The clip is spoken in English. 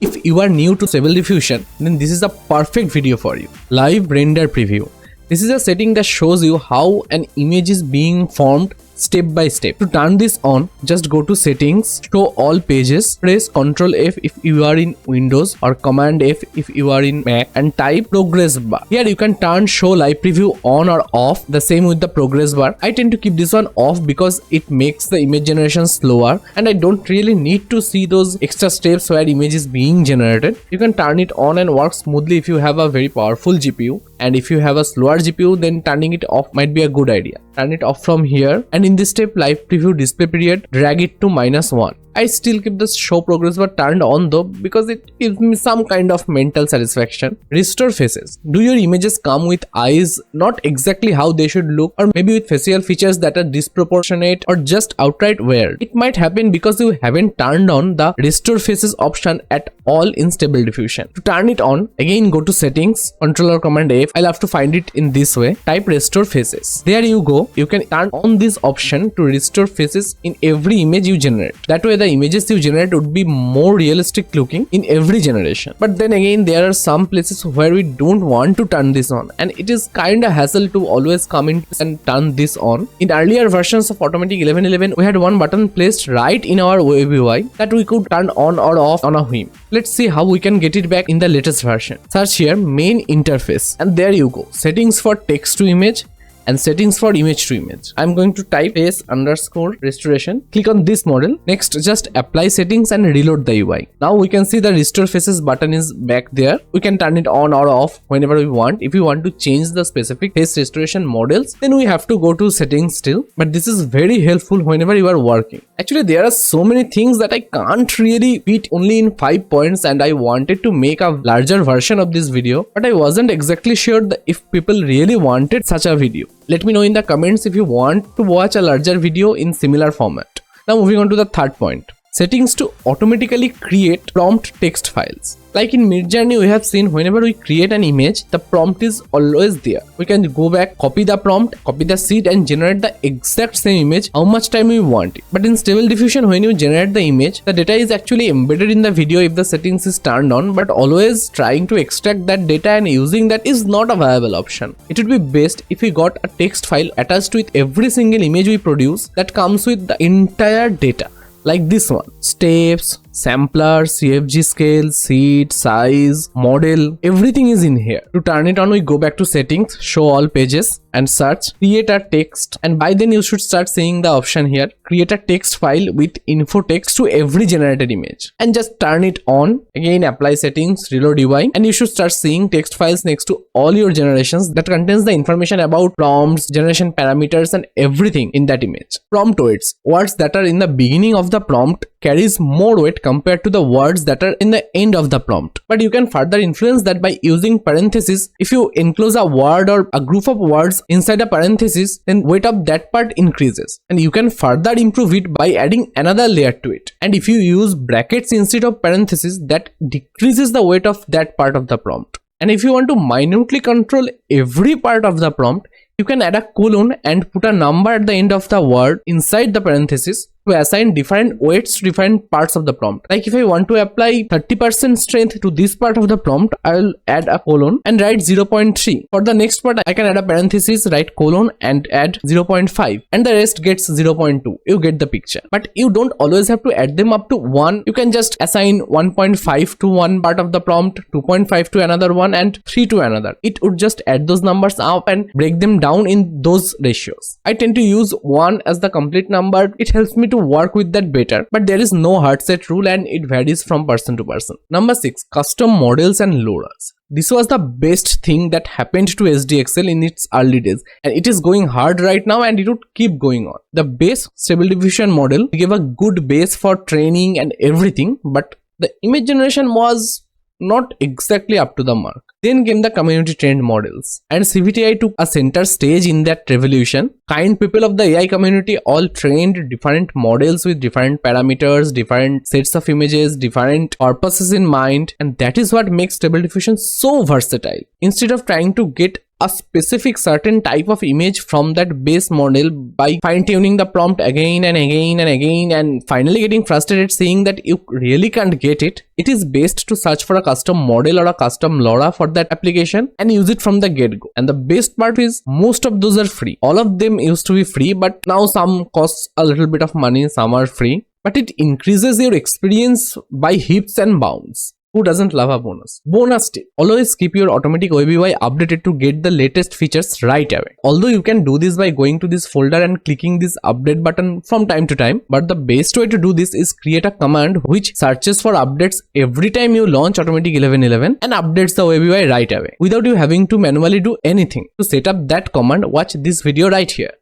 If you are new to Stable Diffusion, then this is a perfect video for you. Live render preview. This is a setting that shows you how an image is being formed step by step. To turn this on, just go to settings, show all pages, press Ctrl F if you are in Windows or Command F if you are in Mac, and type progress bar. Here you can turn show live preview on or off, the same with the progress bar. I tend to keep this one off because it makes the image generation slower and I don't really need to see those extra steps where image is being generated. You can turn it on and work smoothly if you have a very powerful GPU, and if you have a slower GPU, then turning it off might be a good idea. Turn it off from here, and in this step live preview display period, drag it to -1. I still keep the show progress bar turned on though because it gives me some kind of mental satisfaction. Restore faces. Do your images come with eyes not exactly how they should look, or maybe with facial features that are disproportionate or just outright weird? It might happen because you haven't turned on the restore faces option at all in Stable Diffusion. To turn it on, again go to settings, Ctrl or Command F. I'll have to find it in this way. Type restore faces. There you go. You can turn on this option to restore faces in every image you generate. That way the images you generate would be more realistic looking in every generation. But then again, there are some places where we don't want to turn this on, and it is kinda hassle to always come in and turn this on. In earlier versions of Automatic 1111, we had one button placed right in our web UI that we could turn on or off on a whim. Let's see how we can get it back in the latest version. Search here main interface, and there you go. Settings for text to image and settings for image to image. I'm going to type face_restoration. Click on this model. Next, just apply settings and reload the UI. Now we can see the restore faces button is back there. We can turn it on or off whenever we want. If we want to change the specific face restoration models, then we have to go to settings still. But this is very helpful whenever you are working. Actually, there are so many things that I can't really fit only in 5 points, and I wanted to make a larger version of this video, but I wasn't exactly sure that if people really wanted such a video. Let me know in the comments if you want to watch a larger video in similar format. Now moving on to the third point. Settings to automatically create prompt text files. Like in Midjourney, we have seen whenever we create an image, the prompt is always there. We can go back, copy the prompt, copy the seed, and generate the exact same image how much time we want it. But in Stable Diffusion, when you generate the image, the data is actually embedded in the video if the settings is turned on, but always trying to extract that data and using that is not a viable option. It would be best if we got a text file attached with every single image we produce that comes with the entire data. Like this one, steps, sampler, CFG scale, seed, size, model, everything is in here. To turn it on, we go back to settings, show all pages, and search create a text, and by then you should start seeing the option here, create a text file with info text to every generated image, and just turn it on. Again, apply settings, reload UI, and you should start seeing text files next to all your generations that contains the information about prompts, generation parameters, and everything in that image. Prompt weights. Words that are in the beginning of the prompt carries more weight compared to the words that are in the end of the prompt. But you can further influence that by using parentheses. If you enclose a word or a group of words inside a parenthesis, then weight of that part increases, and you can further improve it by adding another layer to it. And if you use brackets instead of parentheses, that decreases the weight of that part of the prompt. And if you want to minutely control every part of the prompt, you can add a colon and put a number at the end of the word inside the parenthesis to assign different weights to different parts of the prompt. Like if I want to apply 30% strength to this part of the prompt, I will add a colon and write 0.3. For the next part, I can add a parenthesis, write colon and add 0.5, and the rest gets 0.2. You get the picture. But you don't always have to add them up to 1. You can just assign 1.5 to one part of the prompt, 2.5 to another one, and 3 to another. It would just add those numbers up and break them down in those ratios. I tend to use 1 as the complete number. It helps me to work with that better, but there is no hard set rule and it varies from person to person. Number 6, custom models and loaders. This was the best thing that happened to SDXL in its early days, and it is going hard right now and it would keep going on. The base Stable Diffusion model gave a good base for training and everything, but the image generation was not exactly up to the mark. Then came the community trained models, and CVTI took a center stage in that revolution. Kind people of the AI community all trained different models with different parameters, different sets of images, different purposes in mind, and that is what makes Stable Diffusion so versatile. Instead of trying to get a specific certain type of image from that base model by fine-tuning the prompt again and again and again and finally getting frustrated seeing that you really can't get it, it is best to search for a custom model or a custom LoRa for that application and use it from the get-go. And the best part is most of those are free. All of them used to be free, but now some costs a little bit of money, some are free. But it increases your experience by heaps and bounds. Who doesn't love a bonus? Bonus tip. Always keep your automatic web UI updated to get the latest features right away. Although you can do this by going to this folder and clicking this update button from time to time, but the best way to do this is create a command which searches for updates every time you launch Automatic 11.11 and updates the web UI right away without you having to manually do anything. To set up that command, watch this video right here.